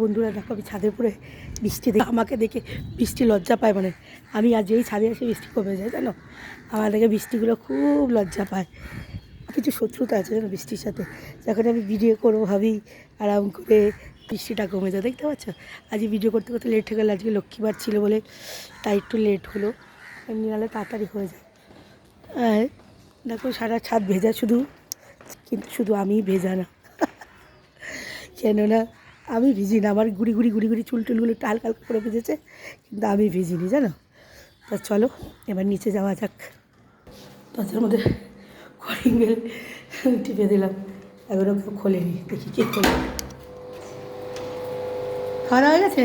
বন্ধুরা দেখো আমি ছাদের উপরে বৃষ্টি দেখে আমাকে দেখে বৃষ্টি লজ্জা পায়, মানে আমি আর যেই ছাদে আসে বৃষ্টি কমে যায় জানো, আমার দেখে বৃষ্টিগুলো খুব লজ্জা পায়। কিছু শত্রুতা আছে জানো বৃষ্টির সাথে, যখন আমি ভিডিও করবো ভাবি আরাম করে বৃষ্টিটা কমে যায়। দেখতে পাচ্ছ আজকে ভিডিও করতে করতে লেট হয়ে গেল, আজকে লক্ষ্মীবার ছিল বলে তাই একটু লেট হলো, এমনি নাহলে তাড়াতাড়ি হয়ে যায়। দেখো সারা ছাদ ভেজা শুধু, কিন্তু শুধু আমি ভেজা না, কেননা আমি ভিজি না, আমার গুড়ি গুড়ি গুড়ি গুড়ি চুল টুলগুলো একটু হালকা হালকা করে ভিজেছে, কিন্তু আমি ভিজিনি জানো। তা চলো এবার নিচে যাওয়া যাক। তার মধ্যে কলিং বেল টিপে দিলাম, এবারও কেউ খোলেনি, দেখি কে খোলে। খাওয়া দাওয়া হয়ে গেছে?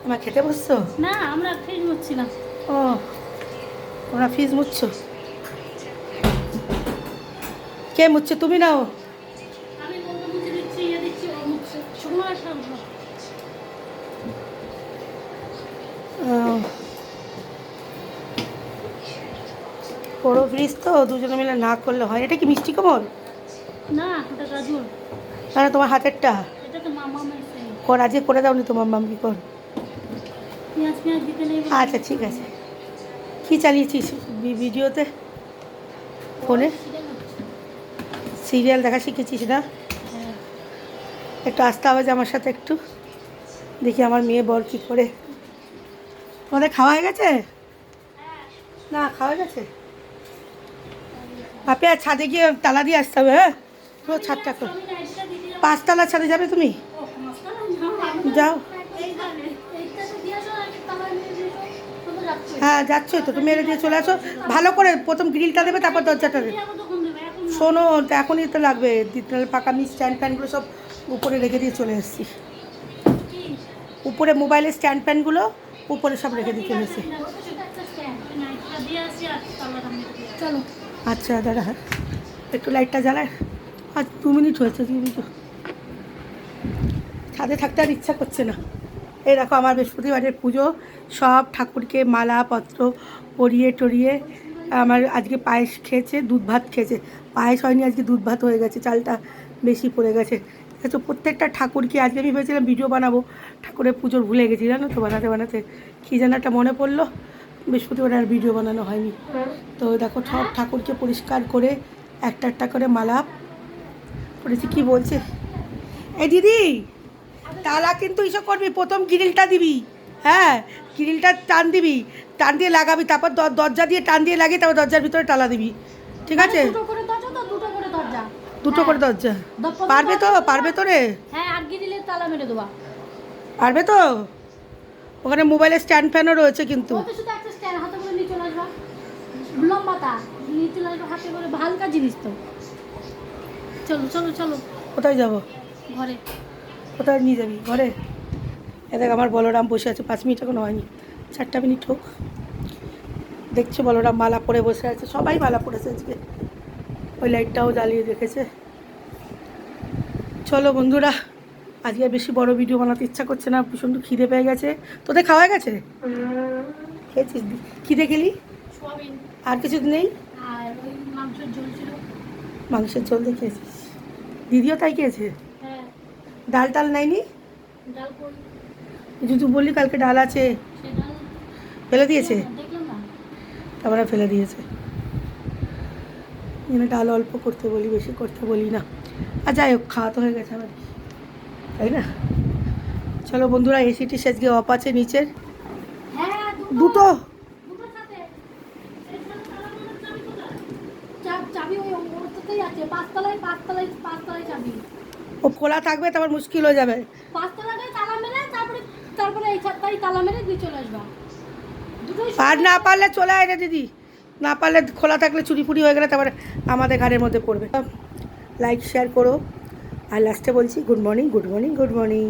আমার খেতে বসছো? না, আমরা ফ্রিজ মুছছিলাম। ও তোমরা ফ্রিজ মুছছো? কে মুছছে, তুমি নাও? আমি বলতে মুছে দিচ্ছি, ইয়ে দিচ্ছি, ও মুছছে। শুকনো রাখলাম। বড়ো ফ্রিজ তো, দুজনে মিলে না করলে হয়। এটা কি মিষ্টি কমল? না, ওটা গাজর। মানে তোমার হাতেরটা এটা তো মামা মেসে। কর, আজকে করে দাও নি তোমার মাম্মি কর। পেঁয়াজ দিতে নেই। আচ্ছা ঠিক আছে। কী চালিয়েছিস ভিডিওতে, ফোনে সিরিয়াল দেখা শিখেছিস না? হ্যাঁ। একটু আসতে হবে যে আমার সাথে, একটু দেখি আমার মেয়ে বর কী করে। তোমাদের খাওয়া হয়ে গেছে? না খাওয়া হয়ে গেছে। আপনি আর ছাদে গিয়ে তালা দিয়ে আসতে হবে। হ্যাঁ পুরো ছাদটা কর, 5তলা ছাদে যাবে তুমি? যাও। হ্যাঁ যাচ্ছই তো, তুমি মেরে দিয়ে চলে আসো। ভালো করে প্রথম গ্রিলটা দেবে, তারপর দরজাটা দেবে। শোনো এখনই তো লাগবে, তাহলে পাকা আমি স্ট্যান্ড ফ্যানগুলো সব উপরে রেখে দিয়ে চলে এসেছি। উপরে মোবাইলের স্ট্যান্ড ফ্যানগুলো উপরে সব রেখে দিয়ে চলে এসেছি। চলো। আচ্ছা দাদা, হ্যাঁ একটু লাইটটা জ্বালায়। আজ 2 মিনিট হয়েছে, 2 মিনিট। ছাদে থাকতে আর ইচ্ছা করছে না। এই দেখো আমার বৃহস্পতিবারের পুজো, সব ঠাকুরকে মালা পত্র পরিয়ে টরিয়ে, আমার আজকে পায়েস খেয়েছে, দুধ ভাত খেয়েছে। পায়েস হয়নি আজকে, দুধ ভাত হয়ে গেছে, চালটা বেশি পড়ে গেছে। তো প্রত্যেকটা ঠাকুরকে আজকে আমি ভেবেছিলাম ভিডিও বানাবো, ঠাকুরের পুজোর ভুলে গেছি জানো তো, বানাতে বানাতে কী যেন একটা মনে পড়লো, বৃহস্পতিবার আর ভিডিও বানানো হয়নি। তো দেখো সব ঠাকুরকে পরিষ্কার করে একটা একটা করে মালা করেছি। কী বলছে এই দিদি, তালা কিন্তু এসব করবি, প্রথম গ্রিলটা দিবি। হ্যাঁ গ্রিলটা টান দিবি, টান দিয়ে লাগাবি, তারপর দরজা দিয়ে টান দিয়ে লাগিয়ে তারপর দরজার ভিতরে তালা দিবি, ঠিক আছে? দুটো করে দরজা পারবে তো? পারবে তো রে? হ্যাঁ, আর গ্রিলে তালা মেরে দেবা। পারবে তো? ওখানে মোবাইলের স্ট্যান্ড ফ্যানও রয়েছে কিন্তু। ওতে শুধু একটা স্ট্যান্ড হাতে করে নিয়ে চলে আসবা, লম্বাটা নিয়ে চলে আসবা হাতে করে, হালকা জিনিস তো। চলো চলো চলো। কোথায় যাব? ঘরে। কোথায় নিয়ে যাবি? ঘরে? এ দেখ আমার বলরাম বসে আছে, 5 মিনিট এখনো হয়নি, 4টা মিনিট হোক। দেখছো বলরাম মালা পরে বসে আছে, সবাই মালা পরেছে আজকে, ওই লাইটটাও জ্বালিয়ে রেখেছে। চলো বন্ধুরা, আজকে আর বেশি বড় ভিডিও বানাতে ইচ্ছা করছে না, প্রচণ্ড খিদে পেয়ে গেছে। তোদের খাওয়া হয়ে গেছে? খেয়েছিস? খিদে গেলি? সোয়াবিন আর কিছু নেই? আর ওই মাংসের ঝোল ছিল। মাংসের ঝোল দিয়ে খেয়েছিস? দিদিও তাই খেয়েছে? হ্যাঁ। ডাল টাল নাইনি? ডাল কই? যদি তুই বললি কালকে ডাল আছে, সে ডাল ফেলে দিয়েছে? দেখলাম না। তারপরে ফেলে দিয়েছে। এখানে ডাল অল্প করতে বলি, বেশি করতে বলি না। আর যাই হোক, খাওয়া তো হয়ে গেছে আমার, তাই না? চলো বন্ধুরা, এসিটি আজকে অফ আছে নিচের। হ্যাঁ, দুটো দুটোর সাথে এখানে তালা মারার চাবি কোথায়? চাবি ওই ওটাতেই আছে, পাঁচতলায় চাবি। ও খোলা থাকবে, তারপর মুশকিল হয়ে যাবে। পাঁচতলাটায় তালা মেরে তারপরে এই ছাদটাই তালা মেরে দিয়ে চলে আসবা। দুটোই আর না পারলে চলে আয় রে দিদি, না পারলে খোলা থাকলে চুরি ফুরি হয়ে গেলে তারপরে আমাদের ঘাড়ের মধ্যে পড়বে। লাইক শেয়ার করো, আর লাস্টে বলছি good morning, good morning, good morning.